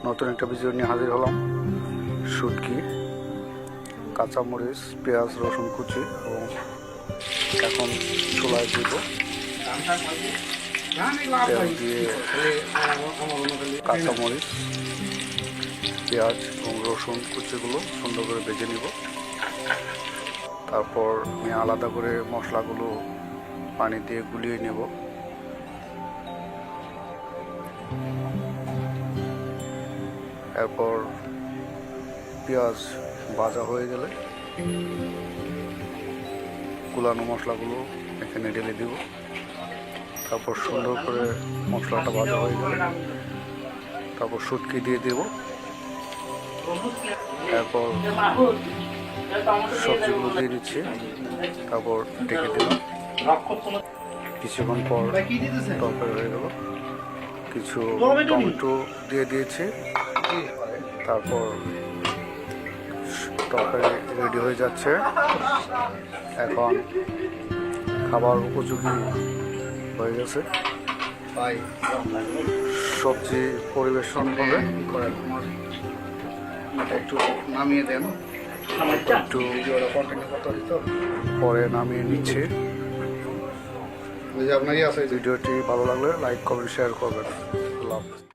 নতুন একটা ভিডিও নিয়ে হাজির হলাম। শুটকি, কাঁচামরিচ, পেঁয়াজ, রসুন কুচি এবং এখন চুলায় দিব। তেল দিয়ে কাঁচামরিচ, পেঁয়াজ এবং রসুন কুচিগুলো সুন্দর করে ভেজে নিব। তারপর আমি আলাদা করে মশলাগুলো পানি দিয়ে গুলিয়ে নেব। এরপর পেঁয়াজ ভাজা হয়ে গেলে কুলানো মশলাগুলো এখানে ঢেলে দিব। তারপর সুন্দর করে মশলাটা ভাজা হয়ে গেলে তারপর শুটকি দিয়ে দেব। এরপর সবজিগুলো দিয়ে দিচ্ছি, তারপর ঢেকে দিলাম। কিছুক্ষণ পর তরকারি হয়ে গেল। কিছু টমেটো দিয়ে দিয়েছি, তারপর তরকারি রেডি হয়ে যাচ্ছে। এখন খাবার উপযোগী হয়ে গেছে। সবজি পরিবেশন হবে, একটু নামিয়ে দেন, একটু পরে নামিয়ে নিচ্ছি। ভিডিওটি ভালো লাগলে লাইক কমেন্ট শেয়ার করবেন। আল্লাহ হাফেজ।